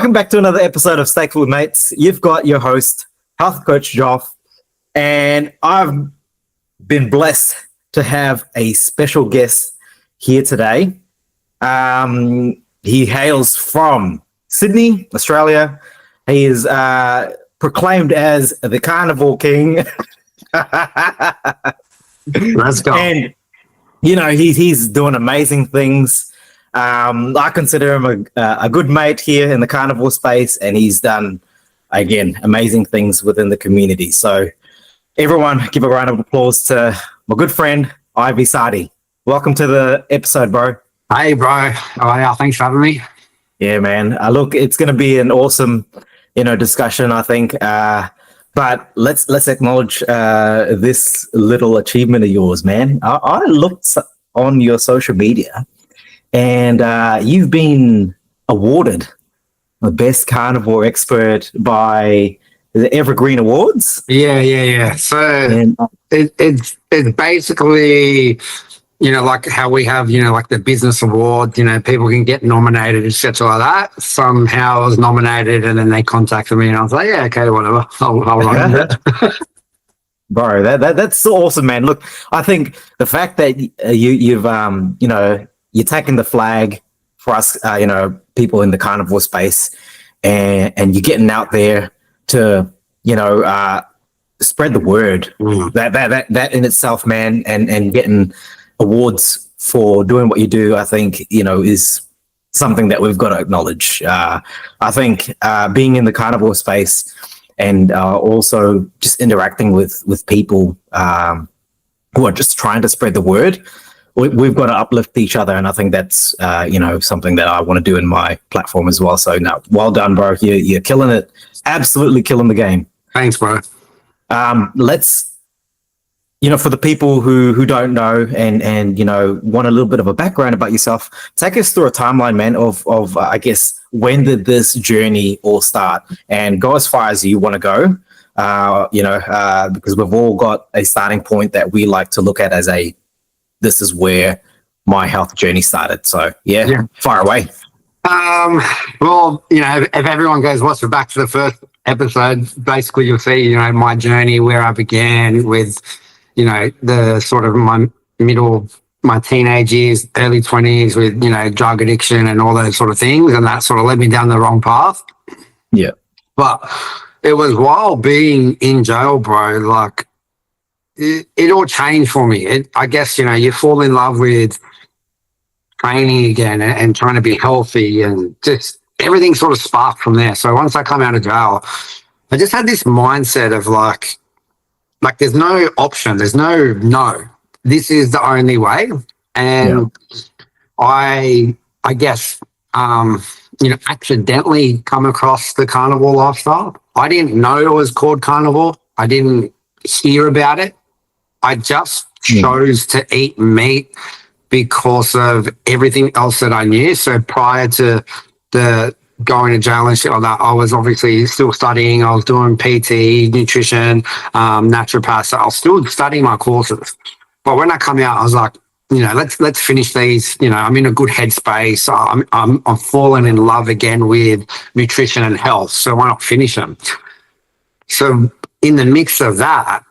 welcome back to another episode of Steak Food Mates. You've got your host, health coach Joff, and I've been blessed to have a special guest here today. He hails from Sydney, Australia. He is proclaimed as the Carnivore King. Let's go. And, you know, he's doing amazing things. I consider him a good mate here in the carnivore space, and he's done, again, amazing things within the community. So everyone give a round of applause to my good friend, Ivy Sardi. Welcome to the episode, bro. Hey, bro. Oh, yeah, thanks for having me. Yeah, man. Look, it's going to be an awesome, discussion, I think. But let's acknowledge this little achievement of yours, man. I looked on your social media, and you've been awarded the best carnivore expert by the Evergreen Awards. Yeah. So it's basically, like how we have, like the business award, people can get nominated, etc. like that. Somehow I was nominated, and then they contacted me, and I was like, yeah, okay, whatever. I'll run with it. Bro, that's so awesome, man. Look, I think the fact that you're taking the flag for us, people in the carnivore space, and you're getting out there to, spread the word. That in itself, man, and getting awards for doing what you do, I think, is something that we've got to acknowledge. I think being in the carnivore space and also just interacting with people who are just trying to spread the word, we've got to uplift each other. And I think that's, something that I want to do in my platform as well. So no, well done, bro. You're killing it. Absolutely killing the game. Thanks, bro. Let's, for the people who don't know and want a little bit of a background about yourself, take us through a timeline, man, of I guess, when did this journey all start? And go as far as you want to go, because we've all got a starting point that we like to look at as this is where my health journey started. So, yeah. Fire away. Well, if everyone goes, back to the first episode, basically you'll see, my journey where I began with, the sort of my teenage years, early 20s with, drug addiction and all those sort of things. And that sort of led me down the wrong path. Yeah. But it was while being in jail, bro, like it all changed for me. I guess, you fall in love with training again and trying to be healthy, and just everything sort of sparked from there. So once I come out of jail, I just had this mindset of like there's no option. There's no. This is the only way. And I guess, accidentally come across the carnivore lifestyle. I didn't know it was called carnivore. I didn't hear about it. I just chose to eat meat because of everything else that I knew. So prior to the going to jail and shit like that, I was obviously still studying. I was doing PT, nutrition, naturopath. So I was still studying my courses. But when I come out, I was like, let's finish these. I'm in a good headspace. I'm falling in love again with nutrition and health. So why not finish them? So in the mix of that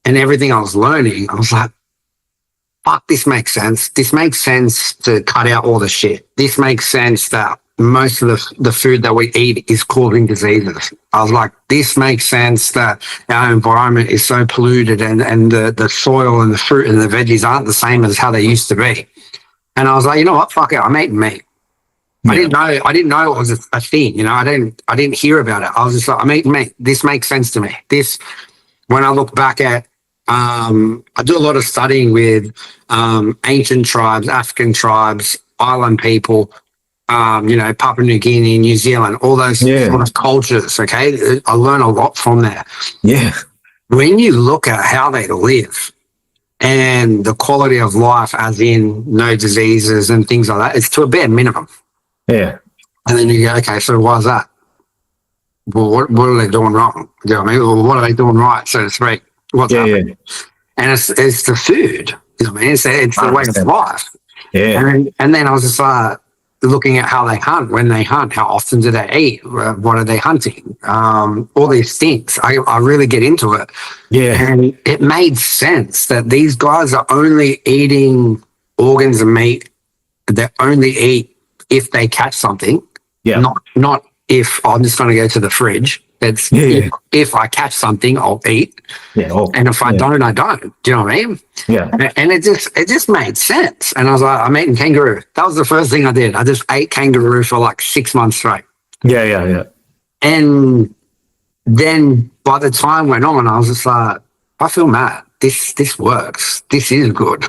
and everything I was learning, I was like, fuck, this makes sense. This makes sense to cut out all the shit. This makes sense that most of the food that we eat is causing diseases. I was like, this makes sense that our environment is so polluted and the soil and the fruit and the veggies aren't the same as how they used to be. And I was like, you know what? Fuck it. I'm eating meat. Yeah. I didn't know it was a thing. I didn't hear about it. I was just like, I'm eating meat. This makes sense to me. When I look back at, I do a lot of studying with ancient tribes, African tribes, island people, Papua New Guinea, New Zealand, all those sort of cultures, okay? I learn a lot from there. Yeah. When you look at how they live and the quality of life, as in no diseases and things like that, it's to a bare minimum. Yeah. And then you go, okay, so why is that? Well, what are they doing wrong? You know what I mean? Well, what are they doing right, so to speak? What's happening? Yeah. And it's the food. You know what I mean? It's the way of life. Yeah. And then I was just like, looking at how they hunt, when they hunt, how often do they eat, what are they hunting, all these things. I really get into it. Yeah. And it made sense that these guys are only eating organs and meat. They only eat if they catch something, Yeah. not if I'm just going to go to the fridge. It's Yeah. if I catch something, I'll eat. Yeah. Oh, And if I don't, I don't. Do you know what I mean? yeah. And it just made sense. And I was like, I'm eating kangaroo. That was the first thing I did. I just ate kangaroo for like 6 months straight. Yeah. Yeah. Yeah. And then by the time went on, I was just like, I feel mad. This works. This is good.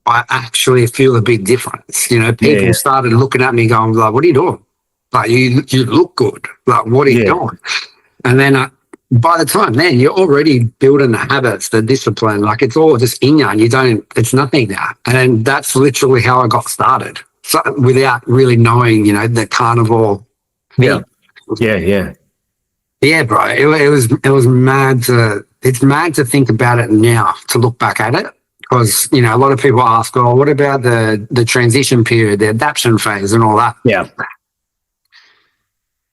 I actually feel a big difference. You know, people started looking at me going like, what are you doing? Like, you look good. Like, what are you doing? And then by the time then, you're already building the habits, the discipline. Like, it's all just in you, and it's nothing now. And that's literally how I got started. So without really knowing, the carnivore thing. Yeah, bro. It was mad it's mad to think about it now, to look back at it. Because, a lot of people ask, oh, what about the transition period, the adaptation phase and all that? Yeah.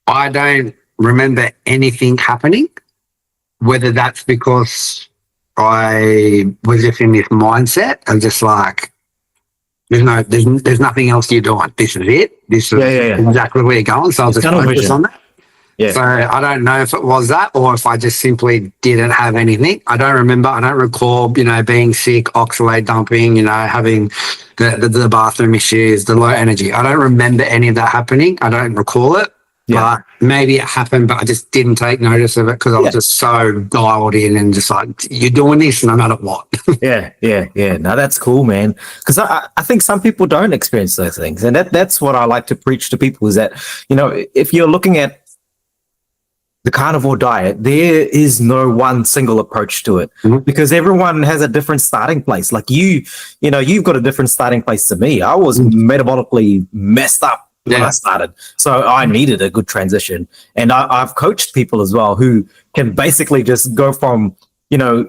I don't remember anything happening, whether that's because I was just in this mindset of just like, there's nothing else you're doing. This is it. This is exactly where you're going. So I'll just focus on that. Yeah. So I don't know if it was that or if I just simply didn't have anything. I don't remember. I don't recall, being sick, oxalate dumping, having the bathroom issues, the low energy. I don't remember any of that happening. I don't recall it. Yeah. But maybe it happened, but I just didn't take notice of it because I was just so dialed in and just like, you're doing this no matter what. Yeah. No, that's cool, man. Because I think some people don't experience those things. And that's what I like to preach to people is that, if you're looking at the carnivore diet, there is no one single approach to it because everyone has a different starting place. Like you've got a different starting place to me. I was metabolically messed up when I started. So I needed a good transition. And I've coached people as well who can basically just go from,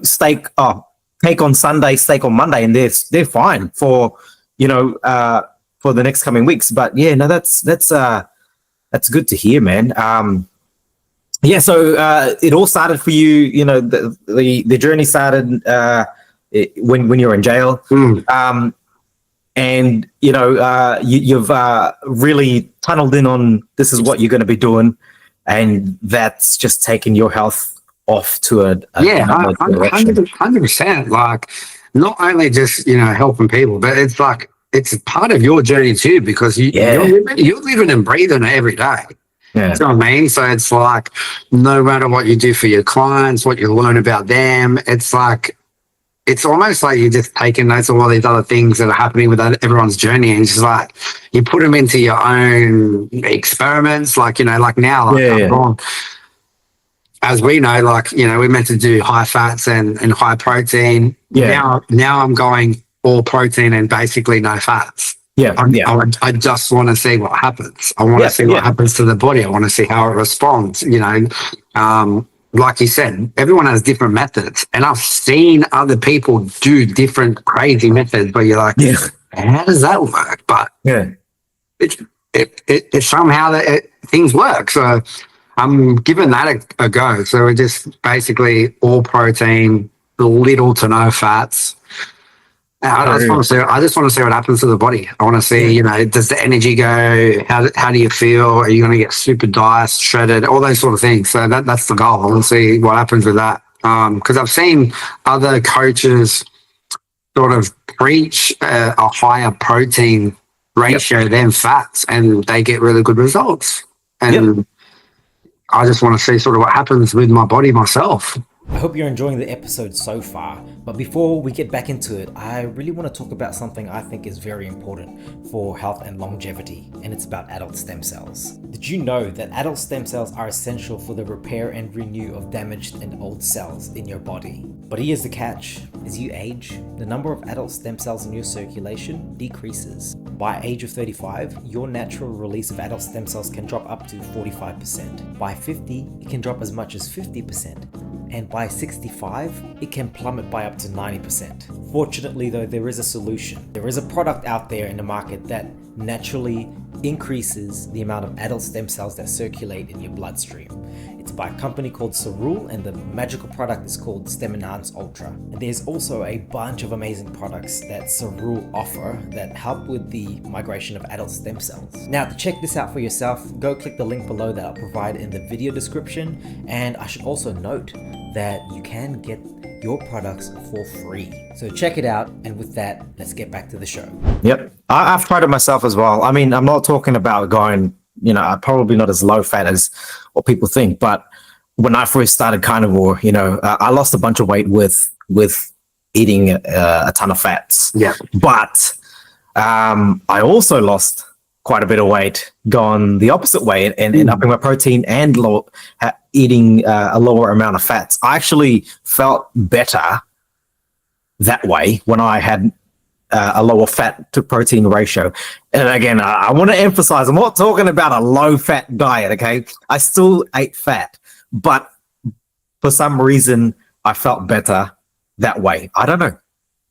steak on Sunday, steak on Monday, and they're fine for the next coming weeks. But yeah, no, that's good to hear, man. Yeah, so it all started for you. The journey started when you were in jail, and you've really tunneled in on this is what you're going to be doing, and that's just taken your health off to a 100%. Like, not only just helping people, but it's like it's part of your journey too because you're living and breathing it every day. Yeah. You know what I mean? So it's like, no matter what you do for your clients, what you learn about them, it's almost like you're just taking notes of all these other things that are happening with everyone's journey. And it's just like, you put them into your own experiments. Like, like now, as we know, we're meant to do high fats and high protein. Yeah. Now I'm going all protein and basically no fats. I just want to see what happens. I want to see what happens to the body. I want to see how it responds. Like you said, everyone has different methods, and I've seen other people do different crazy methods. But you're like, how does that work? But it somehow that things work. So I'm giving that a go. So we're just basically all protein, little to no fats. I just want to see what happens to the body. I want to see, does the energy go? How do you feel? Are you going to get super diced, shredded, all those sort of things? So that's the goal. I want to see what happens with that. Because I've seen other coaches sort of preach a higher protein ratio than fats, and they get really good results. And I just want to see sort of what happens with my body myself. I hope you're enjoying the episode so far, but before we get back into it, I really want to talk about something I think is very important for health and longevity, and it's about adult stem cells. Did you know that adult stem cells are essential for the repair and renew of damaged and old cells in your body? But here's the catch. As you age, the number of adult stem cells in your circulation decreases. By age of 35, your natural release of adult stem cells can drop up to 45%. By 50, it can drop as much as 50%. and by 65, it can plummet by up to 90%. Fortunately though, there is a solution. There is a product out there in the market that naturally increases the amount of adult stem cells that circulate in your bloodstream. It's by a company called Cerule, and the magical product is called Stem Enhance Ultra. And there's also a bunch of amazing products that Cerule offer that help with the migration of adult stem cells. Now, to check this out for yourself, go click the link below that I'll provide in the video description. And I should also note that you can get your products for free. So check it out. And with that, let's get back to the show. Yep. I've tried it myself as well. I mean, I'm not talking about going, probably not as low fat as what people think, but when I first started carnivore, I lost a bunch of weight with eating a ton of fats. Yeah. But I also lost quite a bit of weight gone the opposite way and upping my protein and eating a lower amount of fats. I actually felt better that way when I had a lower fat to protein ratio. And again, I want to emphasize, I'm not talking about a low fat diet. Okay. I still ate fat, but for some reason I felt better that way. I don't know.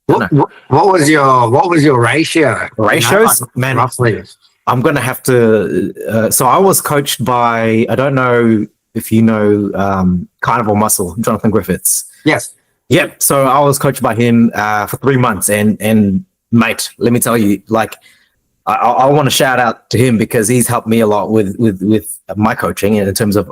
What was your ratio? Ratios, man, roughly. I'm going to have to, so I was coached by, I don't know if you know, Carnivore Muscle, Jonathan Griffiths. Yes. Yep. So I was coached by him for 3 months, and mate, let me tell you, like, I want to shout out to him because he's helped me a lot with my coaching in terms of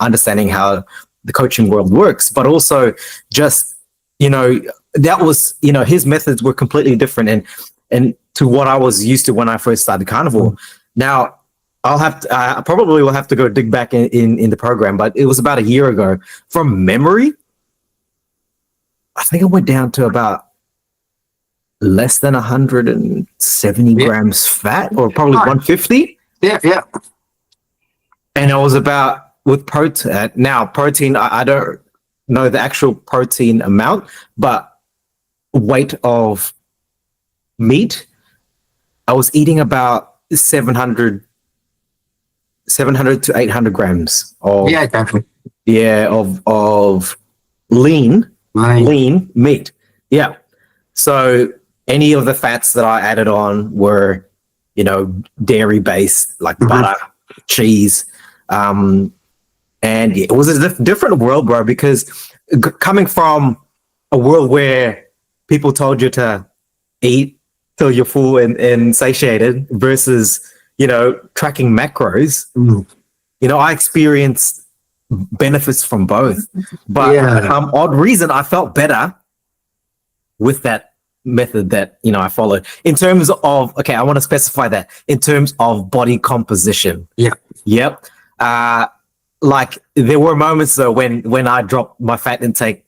understanding how the coaching world works, but also just, that was, his methods were completely different and to what I was used to when I first started carnivore. Now I probably will have to go dig back in the program, but it was about a year ago. From memory, I think I went down to about less than 170 grams fat, or probably 150. Yeah. And it was about with protein. Now, protein, I don't know the actual protein amount, but weight of meat, I was eating about 700 to 800 grams of of lean meat. Yeah. So any of the fats that I added on were, dairy based, like butter, cheese. And it was a different world, bro, because coming from a world where people told you to eat till you're full and satiated versus, tracking macros, I experienced benefits from both. But odd reason, I felt better with that method that, I followed. In terms of, I want to specify that, in terms of body composition. Yeah. Yep. Like there were moments though when I dropped my fat intake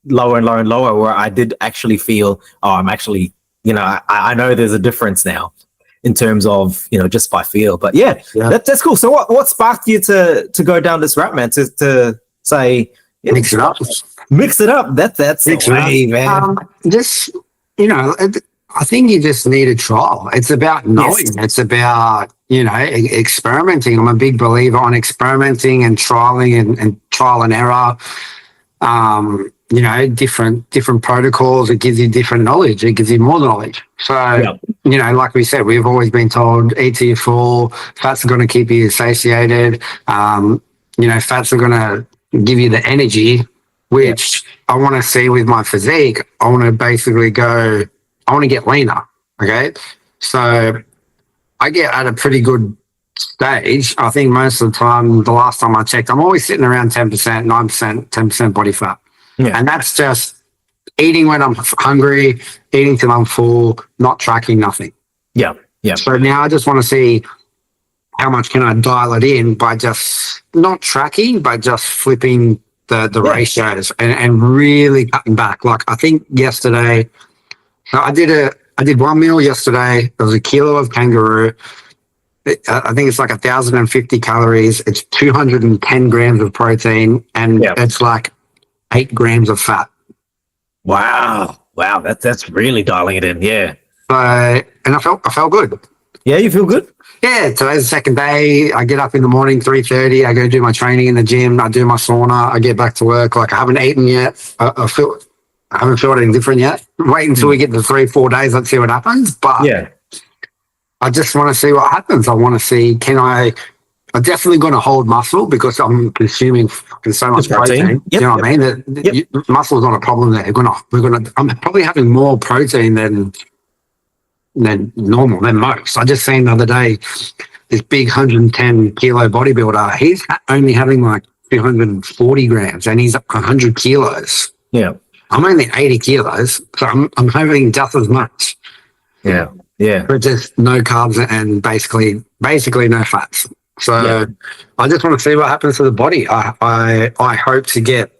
lower and lower and lower, where I did actually feel, I'm actually, I know there's a difference now in terms of, just by feel. But that's cool. So what sparked you to go down this route, man, to say, mix it up? Mix it up. That's the way, man. I think you just need a trial. It's about knowing. Yes. It's about, experimenting. I'm a big believer on experimenting and trialing and trial and error. Different protocols. It gives you different knowledge. It gives you more knowledge. So, like we said, we've always been told, eat till you're full. Fats are going to keep you satiated. Fats are going to give you the energy, which I want to see with my physique. I want to basically I want to get leaner. Okay. So I get at a pretty good stage. I think most of the time, the last time I checked, I'm always sitting around 10%, 9%, 10% body fat. Yeah. And that's just eating when I'm hungry, eating till I'm full, not tracking, nothing. Yeah. Yeah. So now I just want to see how much can I dial it in by just not tracking, but just flipping the ratios and really cutting back. Like I think yesterday, so I did one meal yesterday. It was a kilo of kangaroo. I think it's like 1,050 calories. It's 210 grams of protein, and it's like 8 grams of fat. Wow. That's really dialing it in. Yeah. So, and I felt good. Yeah, you feel good? Yeah, today's the second day. I get up in the morning, 3:30. I go do my training in the gym. I do my sauna. I get back to work. Like, I haven't eaten yet. I haven't felt anything different yet. Wait until we get to 3-4 days. Let's see what happens. But Yeah. I just want to see what happens. I want to see, I'm definitely going to hold muscle because I'm consuming fucking so much protein. Yep, Do you know what I mean? Muscle's not a problem there. I'm probably having more protein than normal, than most. I just seen the other day this big 110 kilo bodybuilder. He's only having like 240 grams and he's 100 kilos. Yeah. I'm only 80 kilos, so I'm having just as much. Yeah. Yeah. But just no carbs and basically no fats. So I just want to see what happens to the body. I hope to get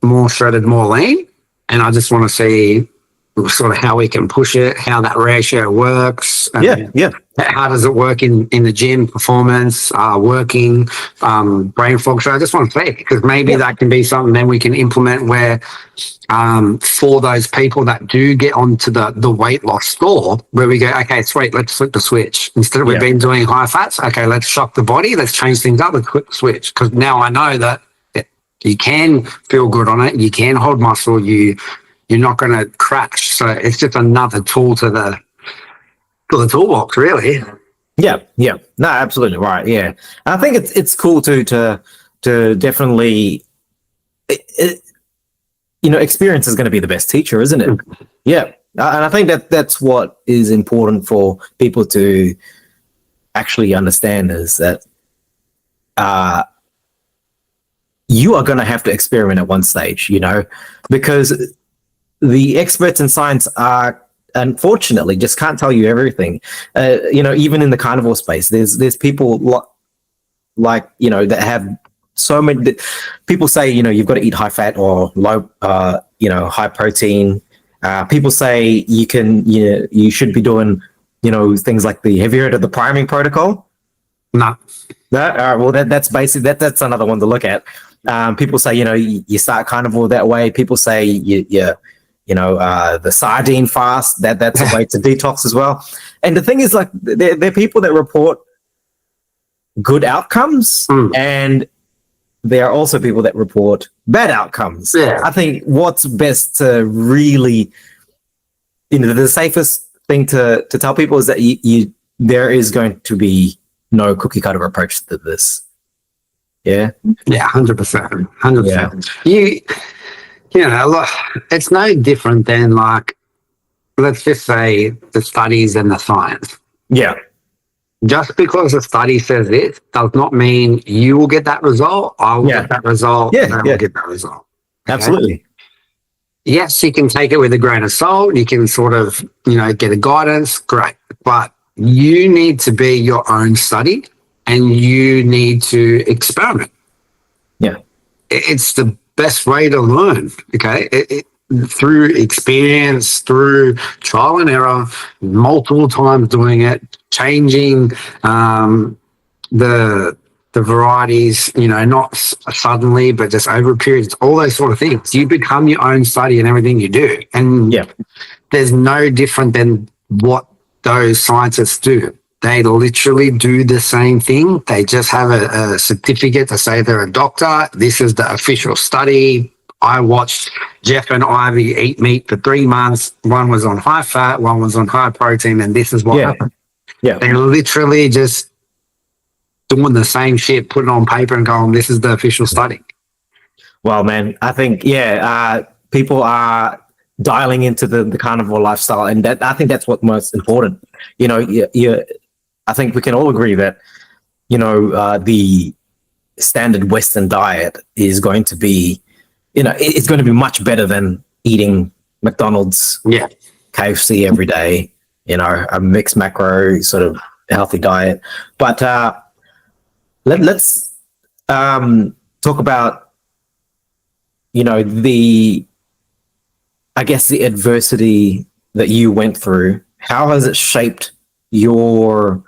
more shredded, more lean, and I just want to see sort of how we can push it, how that ratio works. Yeah. How does it work in the gym, performance, working, brain fog? So I just want to see, because maybe that can be something then we can implement where for those people that do get onto the weight loss store, where we go, okay, sweet, let's flip the switch. Instead of we've been doing high fats, okay, let's shock the body, let's change things up, let's flip the switch. Because now I know that you can feel good on it, you can hold muscle, you're not going to crash. So it's just another tool to the toolbox, really. Yeah. No, absolutely right. Yeah, I think it's cool to definitely, experience is going to be the best teacher, isn't it? Yeah, and I think that's what is important for people to actually understand, is that you are going to have to experiment at one stage, because the experts in science are, unfortunately, just can't tell you everything. Even in the carnivore space, there's people that have so many. People say, you've got to eat high fat or low, high protein. People say you should be doing, things like have you heard of the priming protocol? No. Well, that's basically that's another one to look at. People say, you start carnivore that way. People say the sardine fast, that's a way to detox as well. And the thing is, like, there are people that report good outcomes, and there are also people that report bad outcomes. Yeah. I think what's best to really, the safest thing to tell people is that there is going to be no cookie cutter approach to this. Yeah. Yeah, 100%. 100%. Look, it's no different than, like, let's just say the studies and the science. Yeah. Just because a study says this does not mean you will get that result, I will get that result, and I will get that result. Okay? Absolutely. Yes, you can take it with a grain of salt. You can sort of, get a guidance. Great. But you need to be your own study and you need to experiment. Yeah. It's the best way to learn, okay? Through experience, through trial and error, multiple times doing it, changing the varieties, not suddenly, but just over periods, all those sort of things. You become your own study in everything you do. And there's no different than what those scientists do. They literally do the same thing. They just have a certificate to say they're a doctor. This is the official study. I watched Jeff and Ivy eat meat for 3 months. One was on high fat, one was on high protein, and this is what happened. Yeah. They're literally just doing the same shit, putting it on paper and going, this is the official study. Well, man, I think, people are dialing into the carnivore lifestyle, and I think that's what's most important. I think we can all agree that, the standard Western diet is going to be, it's going to be much better than eating McDonald's, KFC every day, a mixed macro sort of healthy diet. But let's talk about, the adversity that you went through. How has it shaped your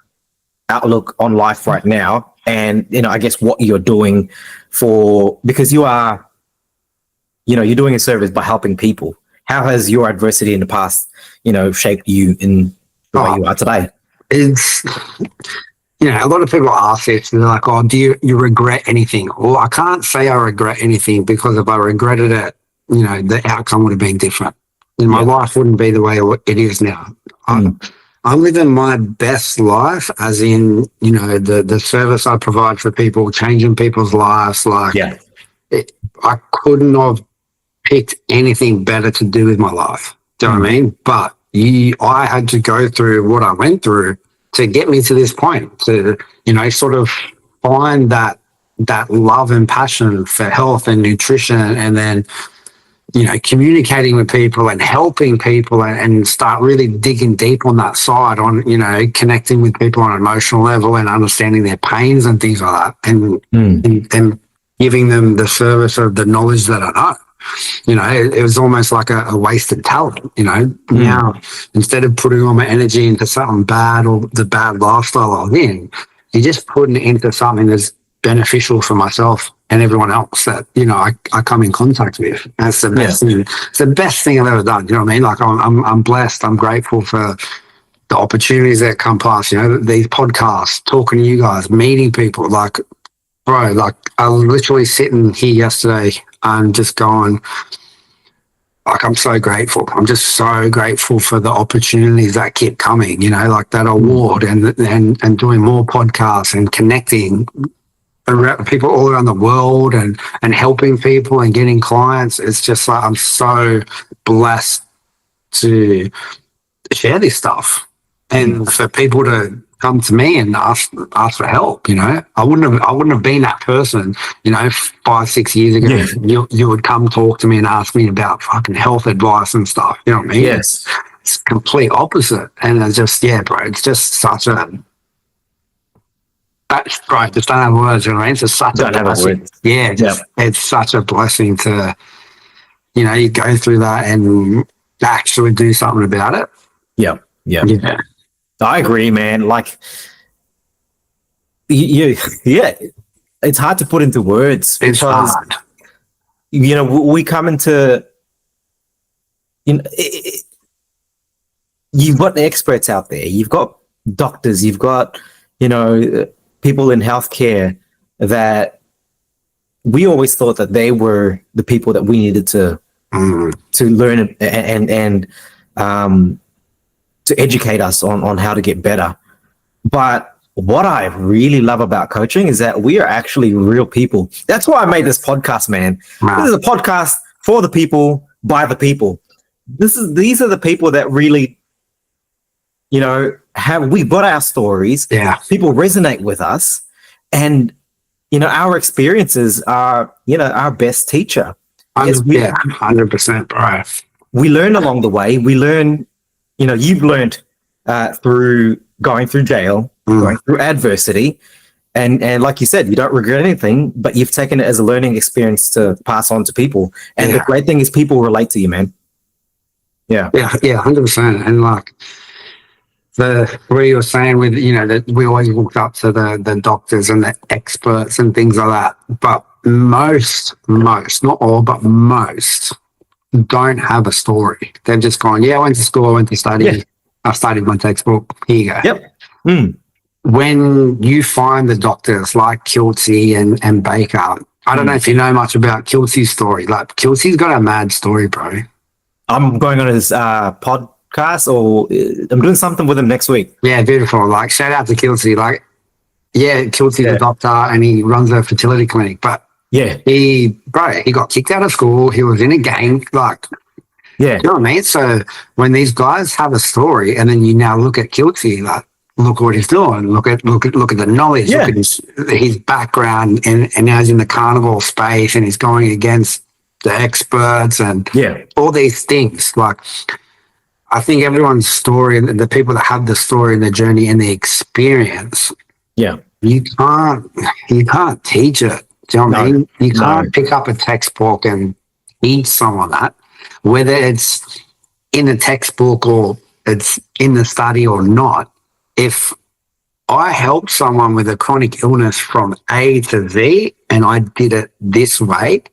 outlook on life right now? And, what you're doing because you are, you're doing a service by helping people. How has your adversity in the past, shaped you in the way you are today? it's, a lot of people ask this and they're like, oh, do you regret anything? Well, I can't say I regret anything, because if I regretted it, the outcome would have been different. And my life wouldn't be the way it is now. I'm living my best life, as in, the service I provide for people, changing people's lives. Like, I couldn't have picked anything better to do with my life. Do you know what I mean? But I had to go through what I went through to get me to this point, to, sort of find that love and passion for health and nutrition, and then, communicating with people and helping people, and start really digging deep on that side, on, connecting with people on an emotional level and understanding their pains and things like that, and giving them the service of the knowledge that I know. It was almost like a wasted talent, Now, instead of putting all my energy into something bad, or the bad lifestyle I was in, you're just putting it into something that's beneficial for myself and everyone else that, I come in contact with. And it's the best thing. It's the best thing I've ever done. You know what I mean? Like, I'm blessed. I'm grateful for the opportunities that come past, these podcasts, talking to you guys, meeting people. Like, bro, like, I was literally sitting here yesterday and just going, like, I'm so grateful. I'm just so grateful for the opportunities that keep coming, like that award, and doing more podcasts and connecting people all around the world, and helping people and getting clients. It's just like, I'm so blessed to share this stuff, and for people to come to me and ask for help. I wouldn't have been that person, 5-6 years ago. You would come talk to me and ask me about fucking health advice and stuff. You know what I mean? Yes. It's complete opposite. And it's just, bro, it's just such a, that's right. Just don't have words. You know what I mean? It's just such a blessing. It's such a blessing to, you go through that and actually do something about it. Yeah. I agree, man. Like, it's hard to put into words. It's hard. We come into, you've got the experts out there. You've got doctors. You've got, people in healthcare that we always thought that they were the people that we needed to learn and to educate us on how to get better. But what I really love about coaching is that we are actually real people. That's why I made this podcast, man. Wow. This is a podcast for the people, by the people. These are the people that really, we've got our stories. Yeah. People resonate with us, and, our experiences are, our best teacher. 100%, bro. We learn along the way. We learn, you've learned through going through jail, going through adversity. And like you said, you don't regret anything, but you've taken it as a learning experience to pass on to people. And the great thing is people relate to you, man. Yeah. Yeah, 100%. And like where you were saying with, that we always looked up to the doctors and the experts and things like that. But most, not all, but most don't have a story. They've just gone, I went to school, I went to study. Yeah. I studied my textbook. Here you go. Yep. When you find the doctors like Kiltsy and Baker, I don't know if you know much about Kiltsy's story. Like, Kiltsy's got a mad story, bro. I'm going on his podcast, or I'm doing something with him next week. Yeah, beautiful. Like, shout out to Kiltsy. Like, Kiltsy's a doctor and he runs a fertility clinic, but he got kicked out of school. He was in a gang. Like, you know what I mean? So when these guys have a story, and then you now look at Kiltsy, like, look what he's doing. Look at the knowledge. Look at his background, and now he's in the carnivore space, and he's going against the experts and all these things. Like, I think everyone's story, and the people that have the story and the journey and the experience, you can't teach it. Do you know what I mean? You can't pick up a textbook and teach someone that, whether it's in a textbook or it's in the study or not. If I helped someone with a chronic illness from A to Z and I did it this way,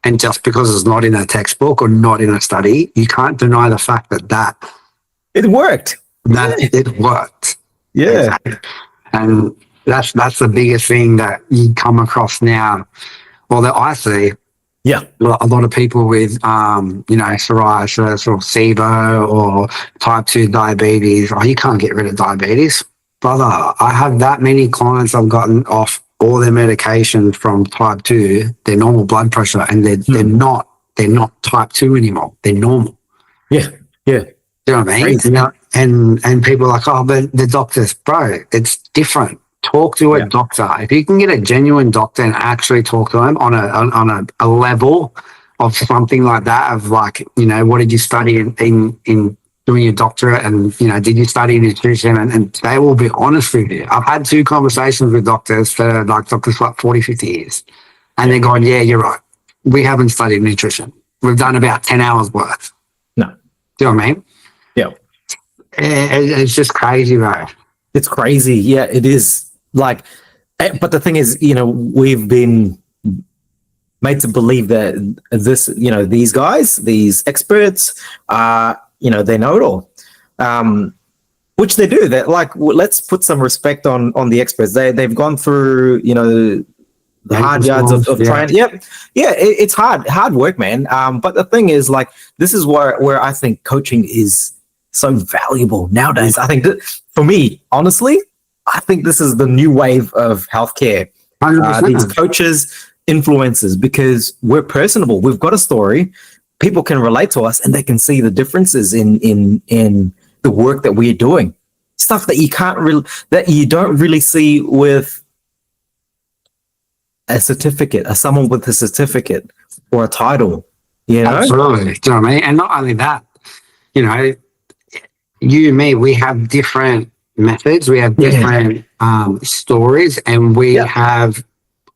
and just because it's not in a textbook or not in a study, you can't deny the fact that it worked. It worked. Yeah. And that's the biggest thing that you come across now, or that I see. Yeah. A lot of people with, psoriasis or SIBO or type 2 diabetes. Oh, you can't get rid of diabetes. Brother, I have that many clients I've gotten off all their medication from type 2, their normal blood pressure, and they're not type 2 anymore. They're normal. Yeah. Yeah. You know what I mean? Crazy. You know, and people are like, oh, but the doctors, bro, it's different. Talk to a doctor. If you can get a genuine doctor and actually talk to them on a level of something like that, of like, you know, what did you study in doing your doctorate, and, you know, did you study nutrition, and they will be honest with you. I've had 2 conversations with doctors that are like doctors for like 40, 50 years, and they're going, yeah, you're right. We haven't studied nutrition. We've done about 10 hours worth. No. Do you know what I mean? Yeah. It's just crazy, bro. It's crazy. Yeah, it is. Like, but the thing is, you know, we've been made to believe that this, you know, these guys, these experts, you know, they know it all, which they do. That, like, let's put some respect on the experts. They've gone through, you know, the hard yards of trying. It's hard work, man. But the thing is, like, this is where I think coaching is so valuable nowadays. I think that, for me, honestly, I think this is the new wave of healthcare. These coaches, influencers, because we're personable. We've got a story. People can relate to us, and they can see the differences in the work that we're doing. Stuff that you don't really see with a certificate, or someone with a certificate or a title. You know? Absolutely. Do you know what I mean? And not only that, you know, you and me, we have different methods, we have different stories, and we have,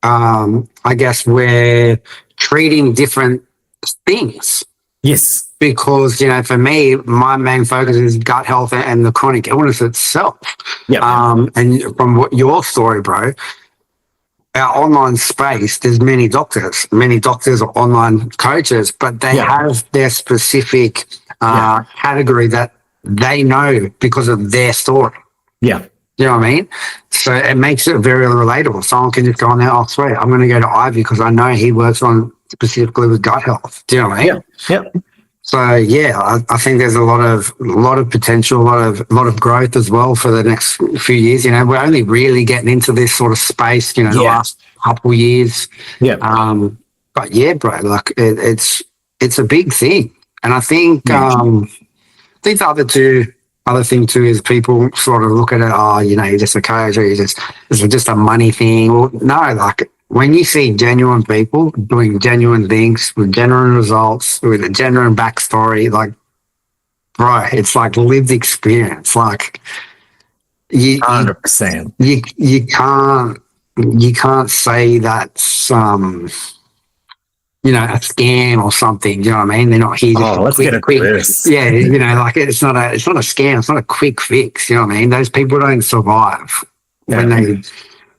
I guess, we're treating different things. Yes. Because, you know, for me, my main focus is gut health and the chronic illness itself. Yeah. And from what your story, bro, our online space, there's many doctors are online coaches, but they have their specific category that they know because of their story. Yeah. You know what I mean? So it makes it very relatable. Someone can just go on there, oh, sweet, I'm going to go to Ivy because I know he works on specifically with gut health. Do you know what I mean? Yeah. So yeah, I think there's a lot of potential, a lot of growth as well for the next few years. You know, we're only really getting into this sort of space, you know, the last couple of years. Yeah. But yeah, bro, like it's a big thing, and I think the other thing too is people sort of look at it, oh, you know, you're just a coach, or it's just a money thing. Well, no, like, when you see genuine people doing genuine things with genuine results, with a genuine backstory, like, bro, it's like lived experience. Like, 100%. You can't say that's you know, a scam or something. You know what I mean? They're not here just let's get a quick. Yeah, you know, like, it's not a scam. It's not a quick fix. You know what I mean? Those people don't survive when they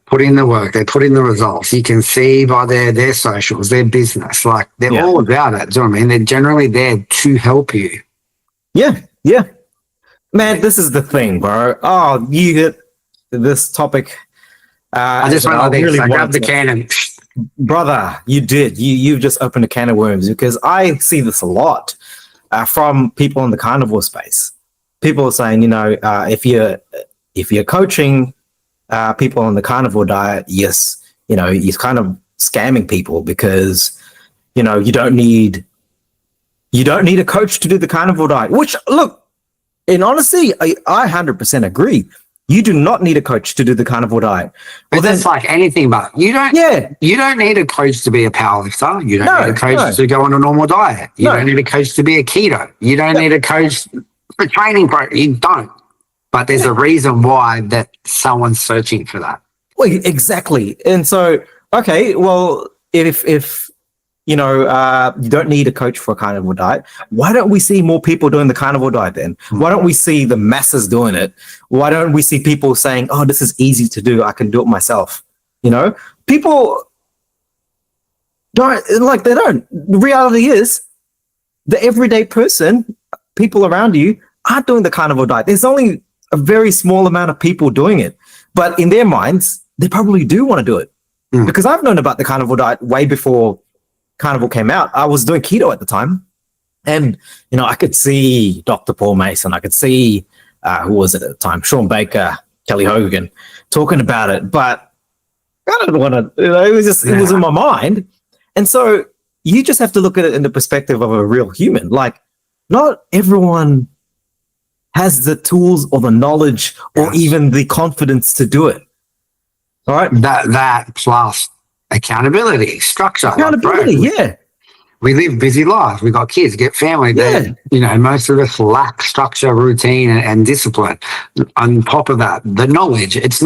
put in the work, they put in the results. You can see by their socials, their business, like, they're all about it. Do you know what I mean? They're generally there to help you. Yeah. Man, this is the thing, bro. Oh, you hit this topic. I just went like this. I grabbed the can and... Brother, you did. You've just opened a can of worms, because I see this a lot from people in the carnivore space. People are saying, you know, if you're coaching people on the carnivore diet, yes, you know, he's kind of scamming people, because, you know, you don't need a coach to do the carnivore diet, which, look, in honesty, I 100% agree. You do not need a coach to do the carnivore diet. But that's like anything, but you don't need a coach to be a powerlifter. You don't need a coach to go on a normal diet. You don't need a coach to be a keto. You don't need a coach for training. You don't. But there's a reason why that someone's searching for that. Well, exactly. And so, okay, well, if you know, you don't need a coach for a carnivore diet, why don't we see more people doing the carnivore diet then? Why don't we see the masses doing it? Why don't we see people saying, oh, this is easy to do, I can do it myself? You know, people don't, like, they don't. The reality is, the everyday person, people around you, aren't doing the carnivore diet. There's only a very small amount of people doing it. But in their minds, they probably do want to do it. Because I've known about the carnivore diet way before carnivore came out. I was doing keto at the time. And, I could see Dr. Paul Mason. I could see, who was it at the time? Sean Baker, Kelly Hogan, talking about it. But I don't want to, it was in my mind. And so you just have to look at it in the perspective of a real human. Like, not everyone has the tools or the knowledge or even the confidence to do it. All right. That plus accountability, structure. Accountability, We live busy lives. We got kids, get family. Most of us lack structure, routine, and discipline. On top of that, the knowledge. It's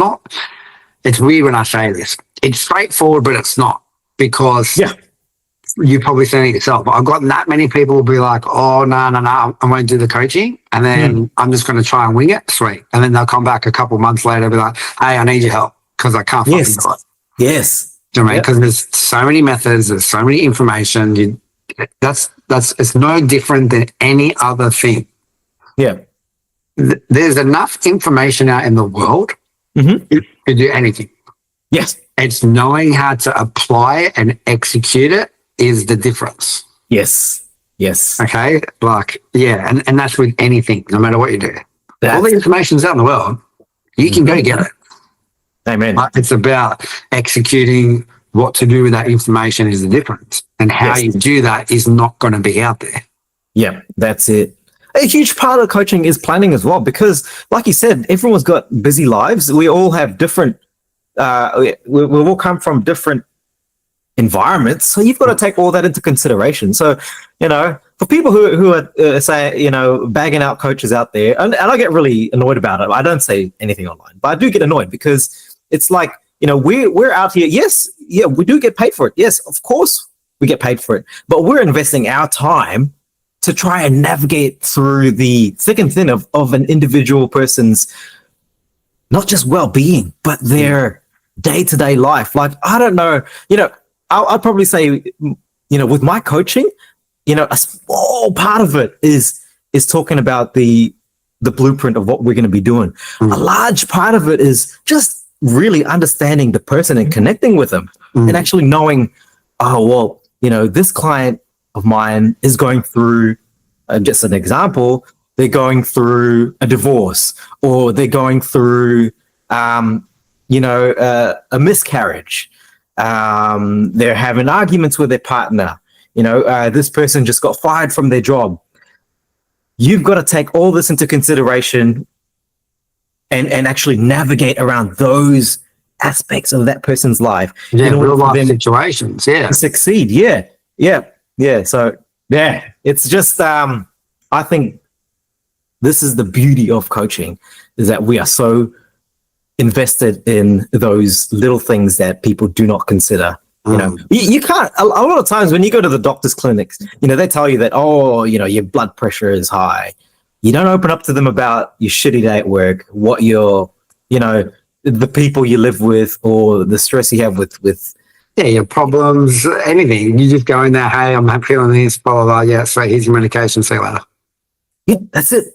weird when I say this. It's straightforward, but it's not, because you've probably seen it yourself. But I've got that many people will be like, oh, no, I won't do the coaching. And then I'm just going to try and wing it. Sweet. And then they'll come back a couple months later and be like, hey, I need your help because I can't fucking do it. Yes. Do you know what I mean? Because there's so many methods, there's so many information. It's no different than any other thing. Yeah. There's enough information out in the world to do anything. Yes. It's knowing how to apply it and execute it is the difference. Yes. Okay. And that's with anything, no matter what you do. All the information's out in the world. You can go get it. Amen. But it's about executing what to do with that information is the difference. And how you do that is not going to be out there. Yeah, that's it. A huge part of coaching is planning as well, because like you said, everyone's got busy lives. We all have different, we all come from different environments. So you've got to take all that into consideration. So, for people who are bagging out coaches out there, and I get really annoyed about it. I don't say anything online, but I do get annoyed because it's like, we're out here. Yes. Yeah, we do get paid for it. Yes, of course we get paid for it, but we're investing our time to try and navigate through the thick and thin of an individual person's, not just well-being, but their day-to-day life. Like, I don't know, I'd probably say, with my coaching, a small part of it is talking about the blueprint of what we're going to be doing. A large part of it is just really understanding the person and connecting with them and actually knowing, this client of mine is going through, just an example, they're going through a divorce, or they're going through, a miscarriage. They're having arguments with their partner. This person just got fired from their job. You've got to take all this into consideration and actually navigate around those aspects of that person's life. Yeah, real life situations. Yeah. To succeed. Yeah. So, it's just, I think this is the beauty of coaching, is that we are so invested in those little things that people do not consider. You can't, a lot of times when you go to the doctor's clinics, they tell you that, your blood pressure is high. You don't open up to them about your shitty day at work, what your, the people you live with, or the stress you have with your problems, anything. You just go in there, hey, I'm feeling this, blah, blah, blah. Yeah, so here's your medication, see you later. Yeah, that's it.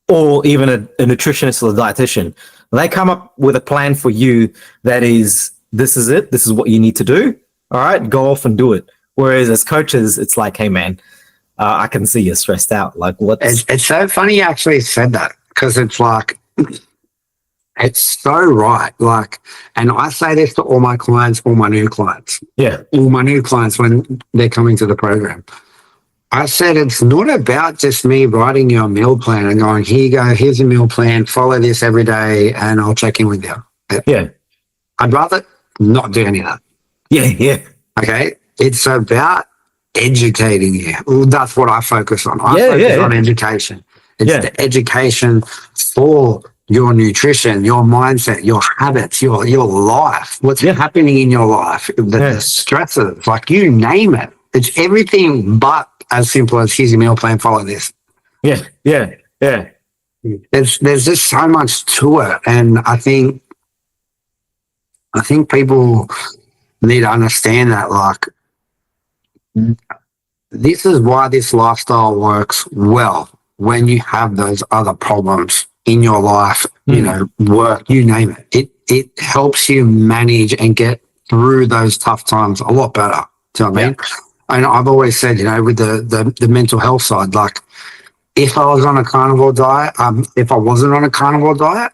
Or even a nutritionist or a dietitian. They come up with a plan for you that is, this is it. This is what you need to do. All right, go off and do it. Whereas as coaches, it's like, hey, man, I can see you're stressed out. Like, what? It's so funny you actually said that, because it's like, it's so right. Like, and I say this to all my clients, all my new clients. Yeah. All my new clients when they're coming to the program. I said, it's not about just me writing you a meal plan and going, here you go, here's a meal plan, follow this every day, and I'll check in with you. Yeah. I'd rather not do any of that. Yeah. Okay. It's about educating you. Well, that's what I focus on. I focus on education. It's the education for your nutrition, your mindset, your habits, your life, what's happening in your life, the stresses, like you name it. It's everything but as simple as here's your meal plan, follow this. Yeah. There's just so much to it. And I think people need to understand that, like, this is why this lifestyle works well when you have those other problems in your life, you know, work, you name it. It helps you manage and get through those tough times a lot better. Do you know what I mean? And I've always said, you know, with the mental health side, like if I was on a carnivore diet, if I wasn't on a carnivore diet,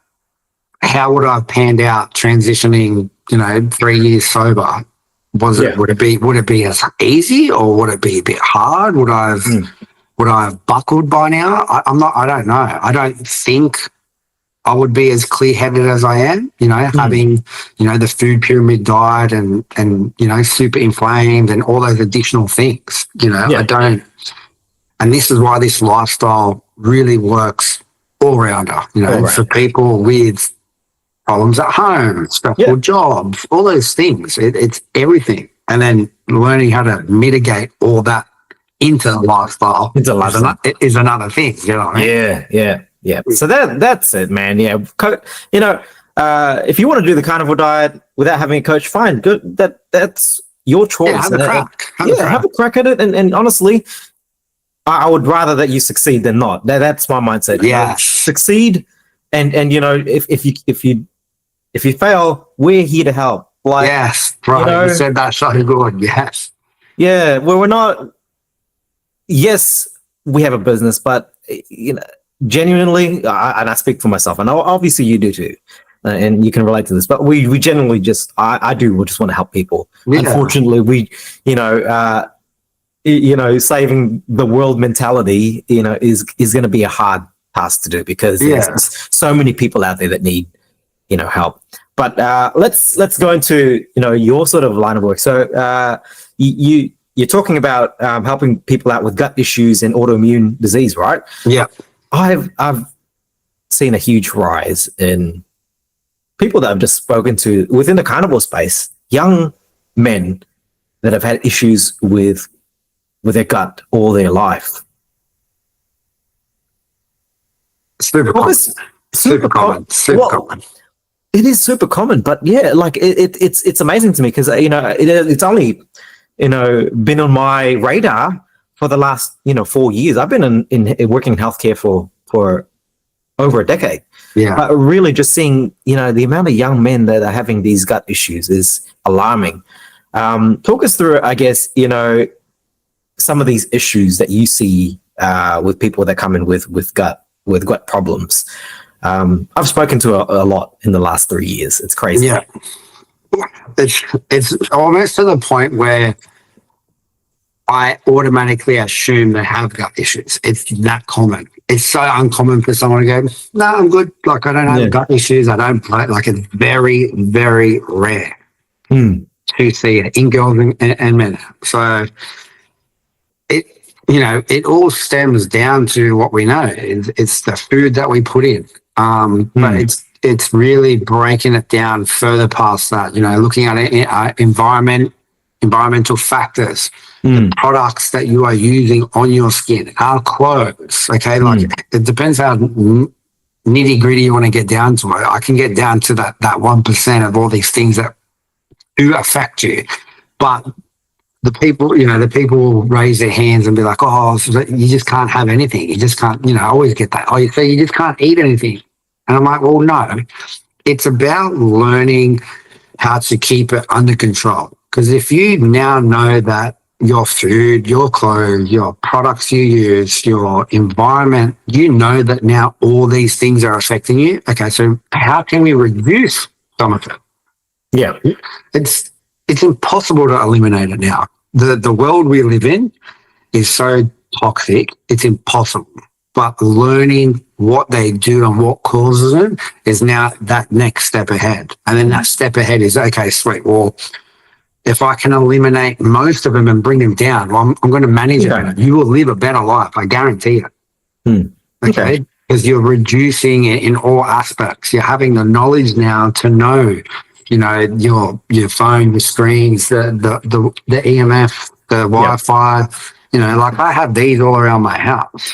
how would I have panned out transitioning, you know, 3 years sober? Would it be as easy, or would it be a bit hard? Would I have buckled by now? I don't know. I don't think I would be as clear-headed as I am, you know, having, you know, the food pyramid diet and, you know, super inflamed and all those additional things, you know, I don't. And this is why this lifestyle really works all rounder, you know, for people with problems at home, stressful jobs, all those things. It's everything. And then learning how to mitigate all that into the lifestyle is another thing, you know what I mean? Yeah. So that's it, man. Yeah. You know, if you want to do the carnivore diet without having a coach, fine. Good. That's your choice. Yeah, have a crack. Have a crack at it. And honestly, I would rather that you succeed than not. That's my mindset. Yeah. Succeed. And you know, if you fail, we're here to help. Like, yes, right. You know, you said that so good. Yes. Yeah. Well, we're not. Yes, we have a business, but you know, genuinely, and I speak for myself, and obviously you do too, and you can relate to this. But we genuinely just, I do just want to help people. Yeah. Unfortunately, we, you know, saving the world mentality, you know, is going to be a hard task to do because there's so many people out there that need, you know, help. But let's go into, you know, your sort of line of work. So you're talking about helping people out with gut issues and autoimmune disease, right? Yeah. I've seen a huge rise in people that I've just spoken to within the carnivore space, young men that have had issues with their gut all their life. Super common. It is super common, but yeah, like it's amazing to me because, you know, it's only, you know, been on my radar for the last, you know, 4 years. I've been in working in healthcare for over a decade. Yeah. But really just seeing, you know, the amount of young men that are having these gut issues is alarming. Talk us through, I guess, you know, some of these issues that you see with people that come in with gut problems. I've spoken to a lot in the last 3 years. It's crazy. Yeah. It's almost to the point where I automatically assume they have gut issues. It's that common. It's so uncommon for someone to go, no, I'm good. Like, I don't have gut issues. I don't play. Like, it's very, very rare to see it in girls and men. So it all stems down to what we know. It's the food that we put in. But it's really breaking it down further past that, you know, looking at it, environmental factors, the products that you are using on your skin, our clothes, okay? Like, it depends how nitty gritty you want to get down to it. I can get down to that 1% of all these things that do affect you. But the people will raise their hands and be like, oh, you just can't have anything. You just can't, you know, I always get that. Oh, so you just can't eat anything. And I'm like, well, no. It's about learning how to keep it under control. Because if you now know that your food, your clothes, your products you use, your environment, you know that now all these things are affecting you. Okay, so how can we reduce some of it? Yeah. It's impossible to eliminate it now. The world we live in is so toxic, it's impossible. But learning what they do and what causes them is now that next step ahead. And then that step ahead is, okay, sweet, well, if I can eliminate most of them and bring them down, well, I'm going to manage it. You will live a better life, I guarantee it. Okay? Because you're reducing it in all aspects. You're having the knowledge now to know, you know, your phone, the screens, the EMF, the Wi-Fi. You know, like I have these all around my house.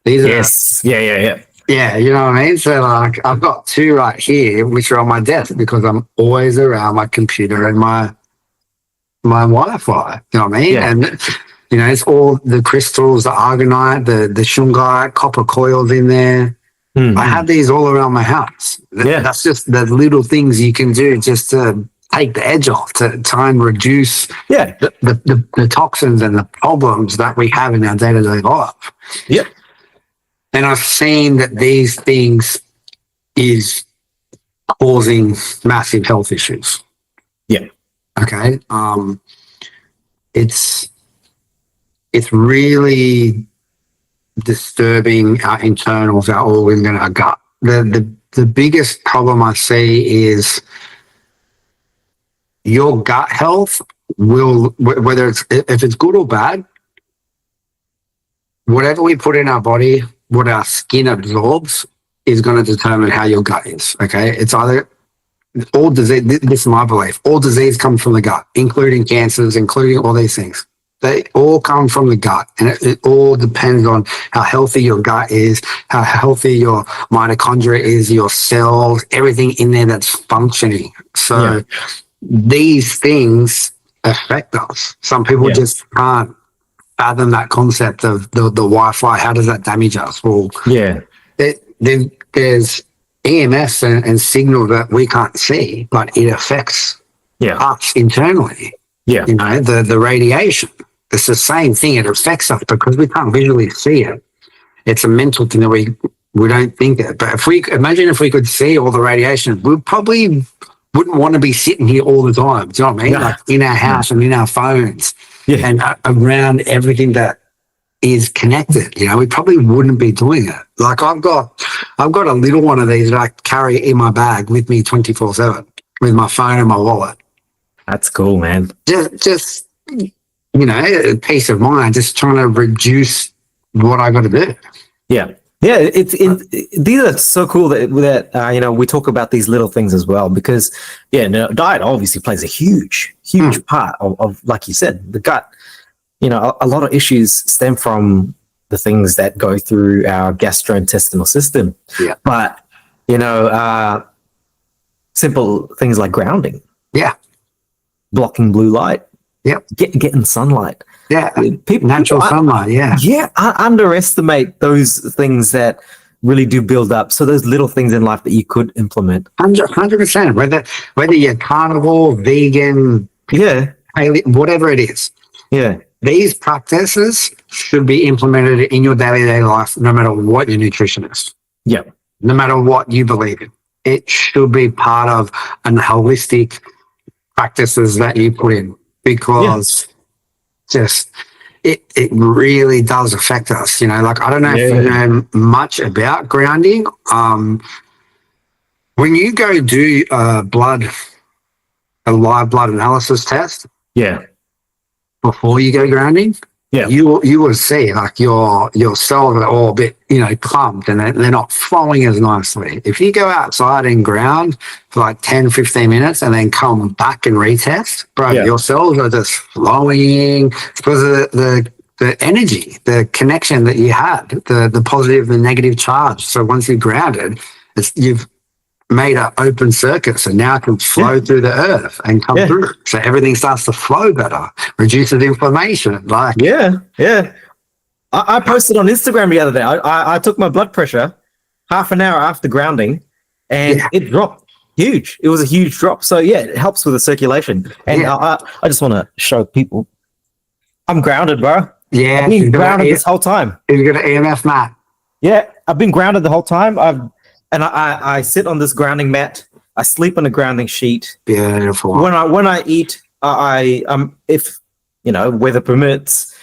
These are Yeah, you know what I mean? So like I've got 2 right here which are on my desk because I'm always around my computer and my Wi-Fi. You know what I mean? Yeah. And you know, it's all the crystals, the argonite, the shungite, copper coils in there. I have these all around my house. That's just the little things you can do just to take the edge off, to try and reduce the toxins and the problems that we have in our day-to-day life. Yep. And I've seen that these things is causing massive health issues. Yeah. Okay. It's really disturbing our internals, our organs, and our gut. The biggest problem I see is your gut health will, whether if it's good or bad, whatever we put in our body, what our skin absorbs is going to determine how your gut is. Okay. It's either all disease, this is my belief, all disease comes from the gut, including cancers, including all these things. They all come from the gut, and it all depends on how healthy your gut is, how healthy your mitochondria is, your cells, everything in there that's functioning. So these things affect us. Some people just can't fathom that concept of the Wi-Fi. How does that damage us? Well, there's EMS and signal that we can't see, but it affects us internally. Yeah. You know, the radiation. It's the same thing. It affects us because we can't visually see it. It's a mental thing that we don't think it. But if we could see all the radiation, we probably wouldn't want to be sitting here all the time. Do you know what I mean? No. Like in our house and in our phones and around everything that is connected. You know, we probably wouldn't be doing it. Like I've got a little one of these that I carry in my bag with me 24/7 with my phone and my wallet. That's cool, man. Just you know, peace of mind, just trying to reduce what I got to do. Yeah. Yeah, these are so cool that you know, we talk about these little things as well, because diet obviously plays a huge part of, like you said, the gut. You know, a lot of issues stem from the things that go through our gastrointestinal system. Yeah. But you know, simple things like grounding. Yeah. Blocking blue light. Yep. Getting sunlight. Yeah. Natural sunlight. Yeah. Yeah. I underestimate those things that really do build up. So those little things in life that you could implement. 100%. Whether you're carnivore, vegan, whatever it is. Yeah. These practices should be implemented in your day-to-day life, no matter what your nutrition is. Yeah. No matter what you believe in. It should be part of an holistic practices that you put in. Because it really does affect us, you know. Like I don't know if you know much about grounding. When you go do a live blood analysis test, before you go grounding, you will see like your cells are all a bit, you know, clumped and they're not flowing as nicely. If you go outside and ground for like 10, 15 minutes and then come back and retest, bro, your cells are just flowing because of the energy, the connection that you had, the positive and negative charge. So once you're grounded, you've made an open circuit, so now it can flow through the earth and come through. So everything starts to flow better, reduces inflammation. Like I posted on Instagram the other day. I took my blood pressure half an hour after grounding, and it dropped huge. It was a huge drop. So it helps with the circulation. And I just want to show people I'm grounded, bro. Yeah, I've been grounded this whole time. You've got an EMF mat. Yeah, I've been grounded the whole time. I sit on this grounding mat. I sleep on a grounding sheet. Beautiful. When I eat, if you know, weather permits,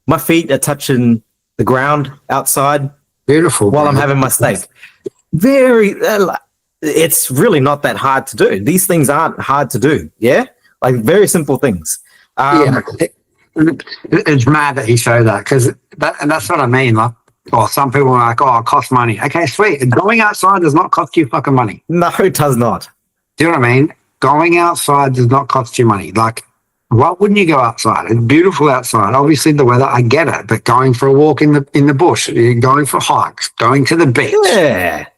my feet are touching the ground outside. Beautiful. While I'm having my steak. It's really not that hard to do. These things aren't hard to do. Yeah, like very simple things. It's mad that he showed that, because that's what I mean. Like, some people are like, it costs money. Okay, sweet. Going outside does not cost you fucking money. No, it does not. Do you know what I mean? Going outside does not cost you money. Like, why wouldn't you go outside? It's beautiful outside. Obviously, the weather, I get it. But going for a walk in the bush, going for hikes, going to the beach.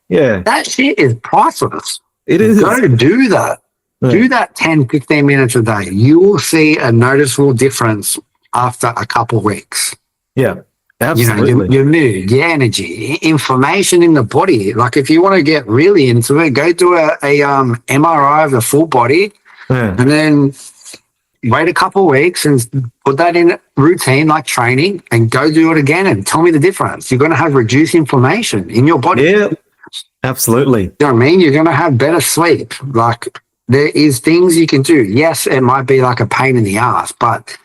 Yeah. That shit is priceless. It is. Go do that. Yeah. Do that 10, 15 minutes a day. You will see a noticeable difference after a couple of weeks. Yeah. Absolutely. Your mood, your energy, inflammation in the body. Like if you want to get really into it, go do a MRI of the full body, Yeah. and then wait a couple of weeks and put that in routine like training, and go do it again and tell me the difference. You're going to have reduced inflammation in your body. Yeah. Absolutely. You know what I mean? You're going to have better sleep. Like there is things you can do. Yes, it might be like a pain in the ass, but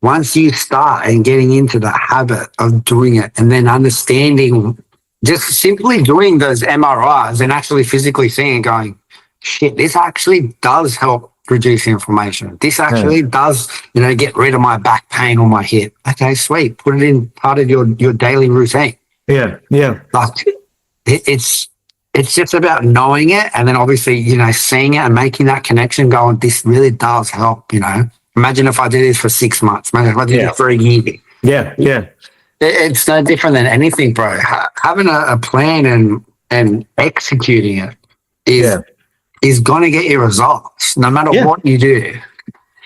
once you start and getting into the habit of doing it and then understanding, just simply doing those MRIs and actually physically seeing, going, shit, this actually does help reduce inflammation. This actually does, get rid of my back pain or my hip. Okay, sweet. Put it in part of your daily routine. Yeah. Yeah. Like it's just about knowing it, and then obviously, seeing it and making that connection, going, this really does help, Imagine if I did this for 6 months. Imagine if I did it for a year. Yeah. Yeah. It's no different than anything, bro. Having a plan and executing it is going to get you results, no matter what you do.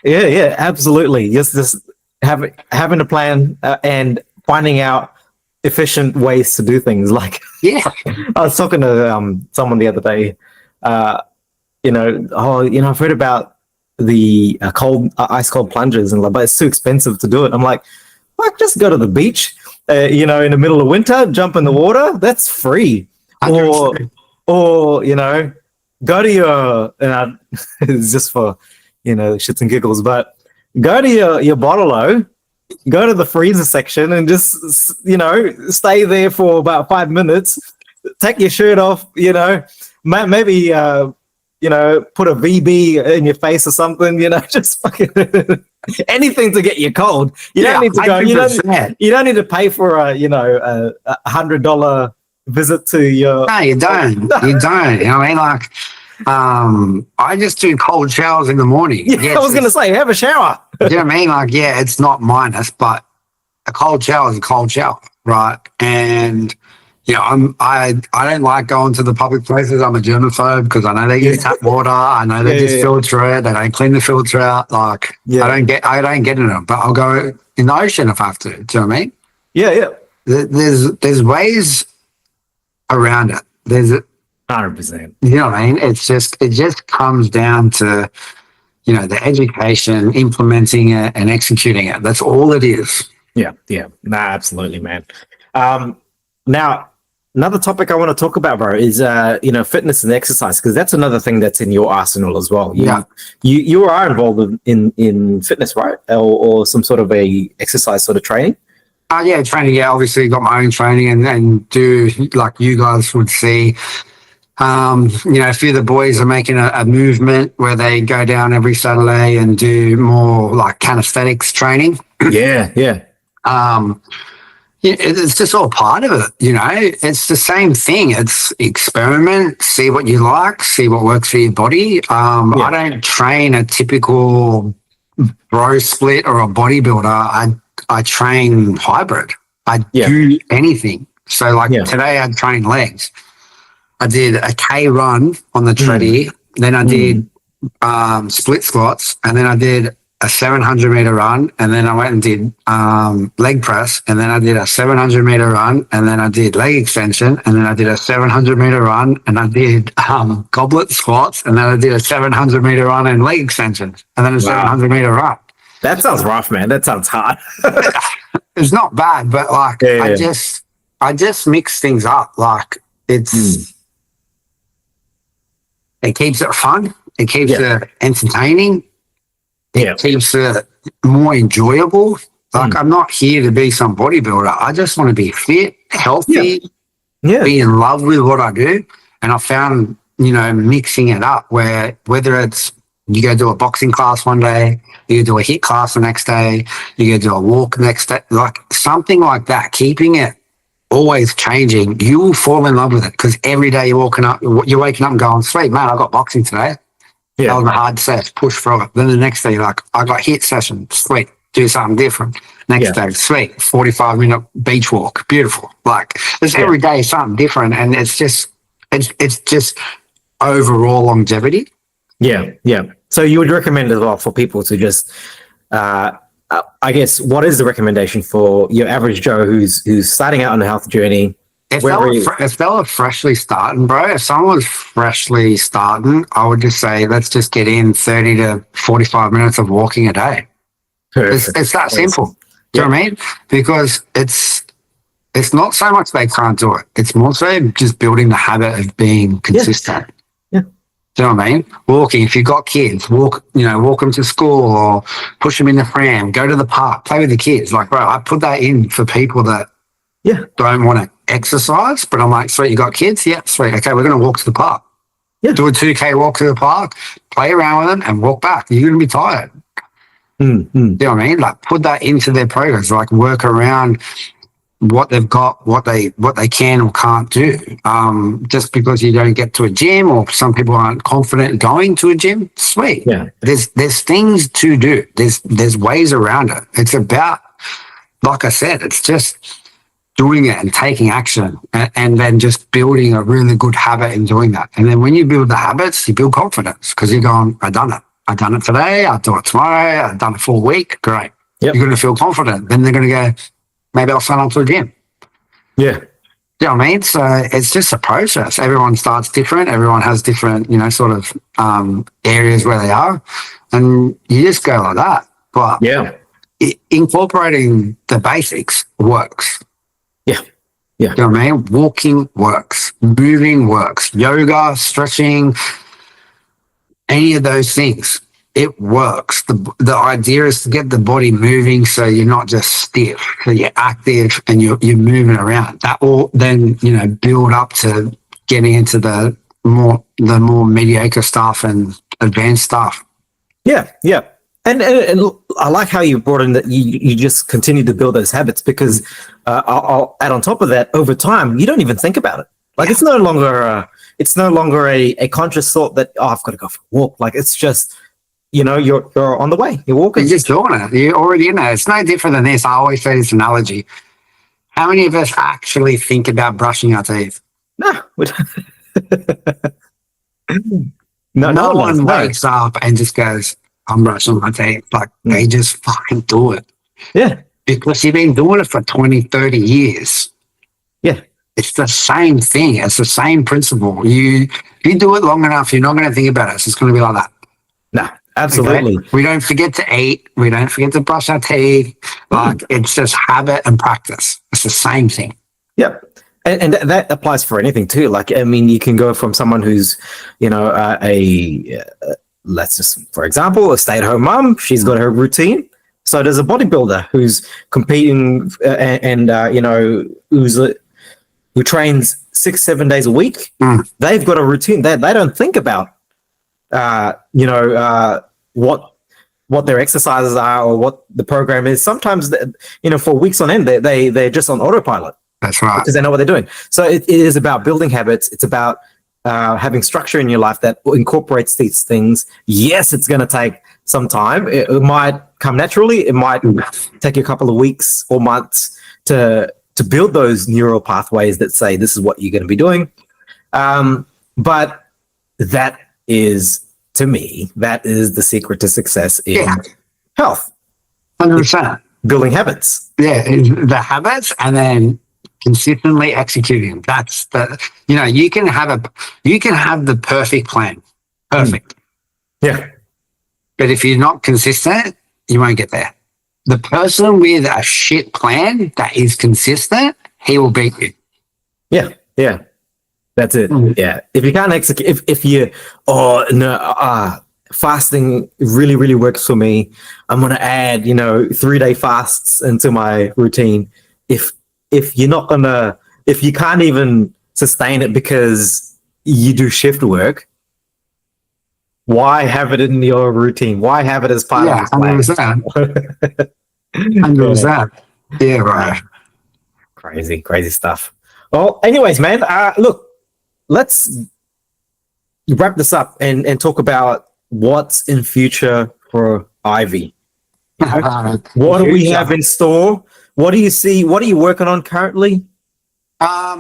Yeah. Yeah. Absolutely. Just having a plan and finding out efficient ways to do things. Like, I was talking to someone the other day. I've heard about the ice cold plunges, and but it's too expensive to do it. I'm like, just go to the beach, in the middle of winter, jump in the water. That's free. Or go to your, it's just for, shits and giggles, but go to your bottle-o, go to the freezer section and just, stay there for about 5 minutes, take your shirt off, maybe, put a VB in your face or something, just fucking anything to get you cold. You don't need to go. You don't need to pay for a $100 visit to your. No, you don't. You don't. I mean, like, I just do cold showers in the morning. Yeah, I was going to say, have a shower. You know what I mean? Like, yeah, it's not minus, but a cold shower is a cold shower, right? And I don't like going to the public places. I'm a germaphobe because I know they use tap water. I know they just filter it. They don't clean the filter out. Like I don't get in them, but I'll go in the ocean if I have to. Do you know what I mean? Yeah, yeah. There's ways around it. There's 100%. You know what I mean? It just comes down to the education, implementing it, and executing it. That's all it is. Yeah, yeah. Nah, absolutely, man. Now, another topic I want to talk about, bro, is fitness and exercise, because that's another thing that's in your arsenal as well. You are involved in fitness, right? Or some sort of a exercise sort of training? Training. Yeah, obviously got my own training and do, like you guys would see. A few of the boys are making a movement where they go down every Saturday and do more like calisthenics training. Yeah, yeah. It's just all part of it, It's the same thing. It's experiment, see what you like, see what works for your body. I don't train a typical bro split or a bodybuilder. I train hybrid. I do anything. So like today I trained legs. I did a K run on the treadie. Then I did split squats, and then I did a 700-meter run, and then I went and did leg press, and then I did a 700-meter run, and then I did leg extension, and then I did a 700-meter run, and I did goblet squats, and then I did a 700-meter run and leg extensions, and then a 700-meter run. That sounds rough, man. That sounds hard. It's not bad, but like I just mix things up. Like it keeps it fun. It keeps it entertaining. It keeps it more enjoyable. Like I'm not here to be some bodybuilder. I just want to be fit, healthy, be in love with what I do. And I found, mixing it up where whether it's you go do a boxing class one day, you do a HIIT class the next day, you go do a walk the next day, like something like that, keeping it always changing, you will fall in love with it because every day you're waking up and going, sweet, man, I got boxing today. That was a hard set, push through it. Then the next day, you're like, I got HIIT session, sweet, do something different. Next day, sweet, 45-minute beach walk, beautiful. Like, there's every day something different, and it's just overall longevity. Yeah, yeah. So you would recommend as well for people to just I guess what is the recommendation for your average Joe who's starting out on a health journey? If they were freshly starting, bro, if someone was freshly starting, I would just say, let's just get in 30 to 45 minutes of walking a day. It's that simple. Do you know what I mean? Because it's not so much they can't do it. It's more so just building the habit of being consistent. Yeah. Do you know what I mean? Walking, if you've got kids, walk them to school or push them in the pram, go to the park, play with the kids. Like, bro, I put that in for people that don't want to exercise, but I'm like, sweet, you got kids? Yeah, sweet. Okay, we're going to walk to the park. Yeah. Do a 2K walk to the park, play around with them and walk back. You're going to be tired. Mm-hmm. You know what I mean? Like, put that into their programs, like work around what they've got, what they can or can't do. Just because you don't get to a gym or some people aren't confident going to a gym, sweet. Yeah. There's things to do. There's ways around it. It's about, like I said, it's just doing it and taking action and then just building a really good habit in doing that. And then when you build the habits, you build confidence because you're going, I've done it. I've done it today. I'll do it tomorrow. I've done it for a week. Great. Yep. You're going to feel confident. Then they're going to go, maybe I'll sign up to a gym. Yeah. You know what I mean? So it's just a process. Everyone starts different. Everyone has different, sort of areas where they are. And you just go like that. But incorporating the basics works. Yeah. Yeah. You know what I mean? Walking works. Moving works. Yoga, stretching, any of those things. It works. The idea is to get the body moving so you're not just stiff, so you're active and you're moving around. That will then, build up to getting into the more mediocre stuff and advanced stuff. Yeah, yeah. And I like how you brought in that you just continue to build those habits because I'll add on top of that, over time, you don't even think about it. Like it's no longer a conscious thought that, I've got to go for a walk. Like it's just, you're on the way, you're walking. You're just doing it. You're already in there. It's no different than this. I always say this analogy. How many of us actually think about brushing our teeth? No. No one wakes up and just goes, I'm brushing my teeth. Like they just fucking do it. Yeah. Because you've been doing it for 20, 30 years. Yeah. It's the same thing. It's the same principle. If you do it long enough, you're not going to think about it. It's just going to be like that. No, absolutely. Okay? We don't forget to eat. We don't forget to brush our teeth. Like it's just habit and practice. It's the same thing. Yep. And that applies for anything too. Like, I mean, you can go from someone who's, let's just, for example, a stay-at-home mom. She's got her routine. So does a bodybuilder who's competing who trains 6-7 days a week. They've got a routine. They don't think about, what their exercises are or what the program is. Sometimes, for weeks on end, they're just on autopilot. That's right. Because they know what they're doing. So it is about building habits. It's about having structure in your life that incorporates these things. Yes, it's going to take some time. It might come naturally. It might take you a couple of weeks or months to build those neural pathways that say this is what you're going to be doing. But that is, to me, that is the secret to success in health. 100%. Building habits. Yeah, the habits and then consistently executing. That's you can have the perfect plan. Perfect. Yeah. But if you're not consistent, you won't get there. The person with a shit plan that is consistent, he will beat you. Yeah. Yeah. That's it. Yeah. If you can't execute, if you, fasting really, really works for me. I'm going to add, 3-day fasts into my routine. If you're not going to, if you can't even sustain it because you do shift work, why have it in your routine? Why have it as part of this plan? 100%. Yeah, right. Crazy stuff. Well, anyways, man, look, let's wrap this up and talk about what's in future for Ivy. What do we have in store? What do you see? What are you working on currently? So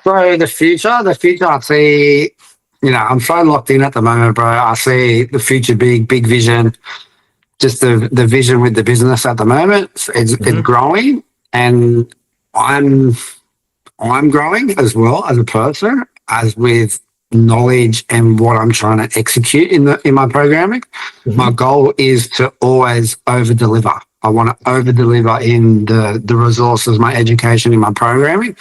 the future, I see, I'm so locked in at the moment, bro. I see the future big vision. just the vision with the business at the moment. It's growing, and I'm growing as well as a person, as with knowledge and what I'm trying to execute in my programming. My goal is to always over deliver. I want to over deliver in the resources, my education, in my programming.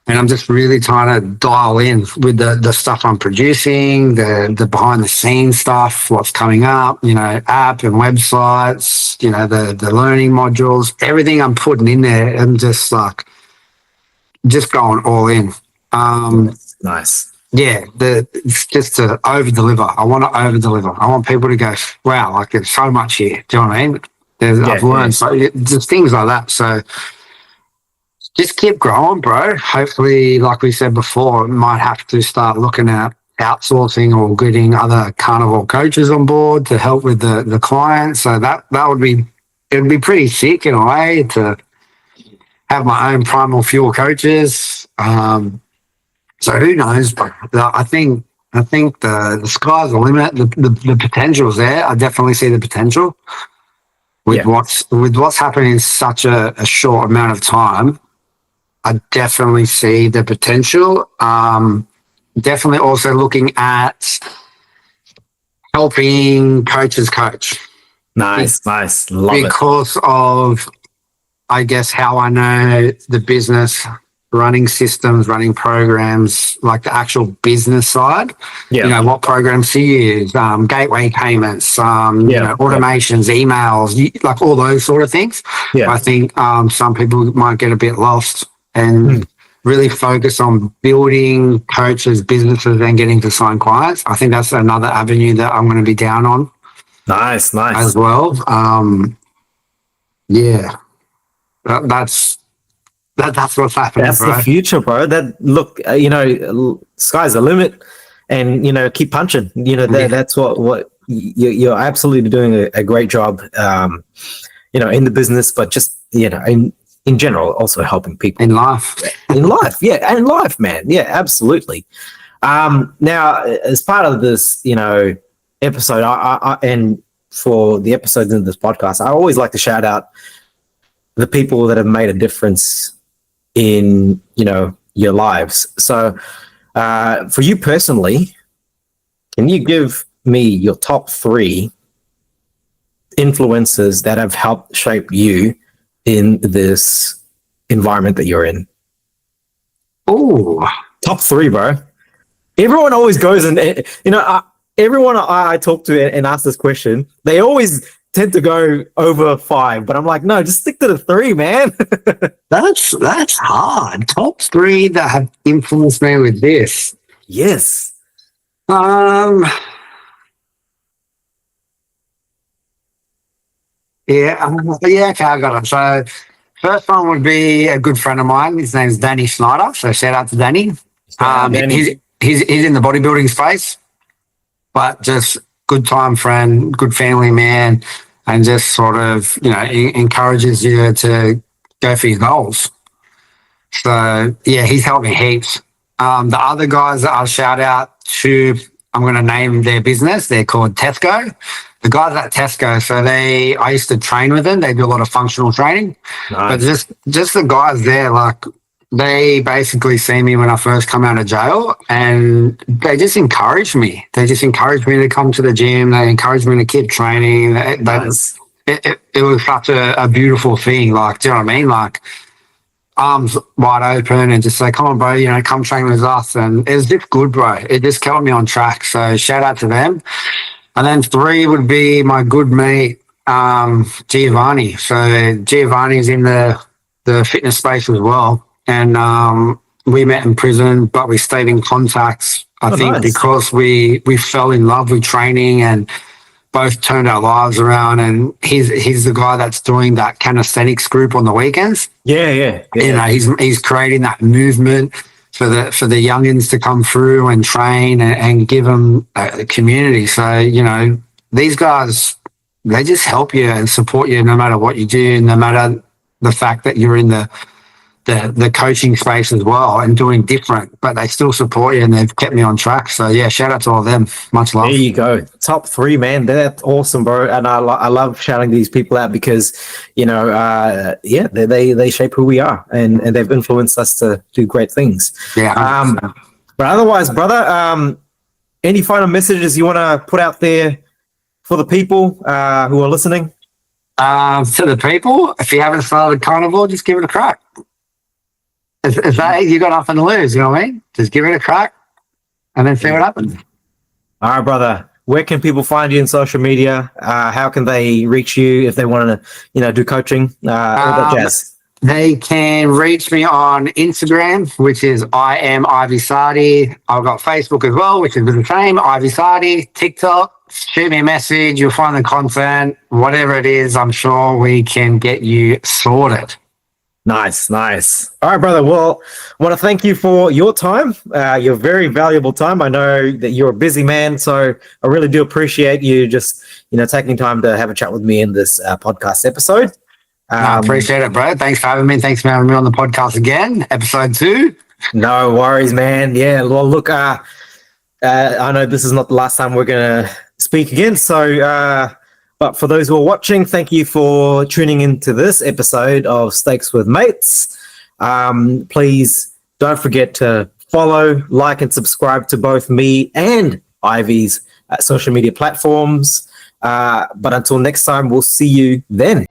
And I'm just really trying to dial in with the stuff I'm producing, the behind the scenes stuff, what's coming up, app and websites, the learning modules, everything I'm putting in there. I'm just going all in. Nice. Yeah, it's just to over deliver. I want to over deliver. I want people to go, wow, like there's so much here. Do you know what I mean? I've learned just things like that. So just keep growing, bro. Hopefully, like we said before, might have to start looking at outsourcing or getting other carnivore coaches on board to help with the clients. So that would be, it'd be pretty sick in a way to have my own primal fuel coaches. So who knows? But I think the sky's the limit. The potential's there. I definitely see the potential with what's happening in such a short amount of time. I definitely see the potential. Definitely also looking at helping coaches coach. Nice. Love it. Because of, I guess, how I know the business, running systems, running programs, like the actual business side. What programs to use, gateway payments, automations, emails, like all those sort of things. I think some people might get a bit lost and really focus on building coaches, businesses, and getting to sign clients. I think that's another avenue that I'm going to be down on. Nice. As well. That's what's happening. That's bro. the future, bro. Sky's the limit, and keep punching. That's what you're absolutely doing a great job. In the business, but just in general, also helping people in life. In life, man. Yeah, absolutely. Now, as part of this, episode, I and for the episodes in this podcast, I always like to shout out the people that have made a difference in your lives. So for you personally, can you give me your top 3 influences that have helped shape you in this environment that you're in? Oh, top 3, bro. Everyone always goes and everyone I talk to and ask this question, they always tend to go over 5, but I'm like, no, just stick to the 3, man. That's hard. Top 3 that have influenced me with this. Yes. Okay, I got it. So first one would be a good friend of mine. His name's Danny Snyder. So shout out to Danny. Danny. He's in the bodybuilding space, but just good time friend, good family man, and just sort of, encourages you to go for your goals. So, he's helped me heaps. The other guys that I'll shout out to, I'm going to name their business. They're called Tesco. The guys at Tesco, I used to train with them. They do a lot of functional training. Nice. But just the guys there, like, they basically see me when I first come out of jail, and they just encourage me. They just encourage me to come to the gym. They encourage me to keep training. Nice. It was such a beautiful thing. Like, do you know what I mean? Like, arms wide open and just say, come on, bro, come train with us. And it was just good, bro. It just kept me on track. So shout out to them. And then 3 would be my good mate, Giovanni. So Giovanni's in the fitness space as well. And we met in prison, but we stayed in contact, I think, nice. because we fell in love with training and both turned our lives around. And he's the guy that's doing that calisthenics group on the weekends. Yeah. He's creating that movement for the youngins to come through and train and give them a community. So, these guys, they just help you and support you no matter what you do, no matter the fact that you're in the the coaching space as well and doing different, but they still support you and they've kept me on track. So yeah, shout out to all of them. Much love. There you go. Top 3, man. That's awesome, bro. And I love shouting these people out because, they shape who we are and they've influenced us to do great things. Yeah. But otherwise, brother, any final messages you want to put out there for the people who are listening? To the people, if you haven't started Carnivore, just give it a crack. If that, you got nothing to lose, you know what I mean? Just give it a crack and then see what happens. All right, brother. Where can people find you in social media? How can they reach you if they want to, do coaching? All that jazz. They can reach me on Instagram, which is I am Ivy Sardi. I've got Facebook as well, which is the same, Ivy Sardi. TikTok, shoot me a message. You'll find the content. Whatever it is, I'm sure we can get you sorted. Nice. All right, brother. Well, I want to thank you for your time, your very valuable time. I know that you're a busy man, so I really do appreciate you just, taking time to have a chat with me in this podcast episode. I appreciate it, bro. Thanks for having me. Thanks for having me on the podcast again, episode 2. No worries, man. Yeah. Well, look, I know this is not the last time we're going to speak again. So, but for those who are watching, thank you for tuning into this episode of Steaks with Mates. Please don't forget to follow, like, and subscribe to both me and Ivy's social media platforms. But until next time, we'll see you then.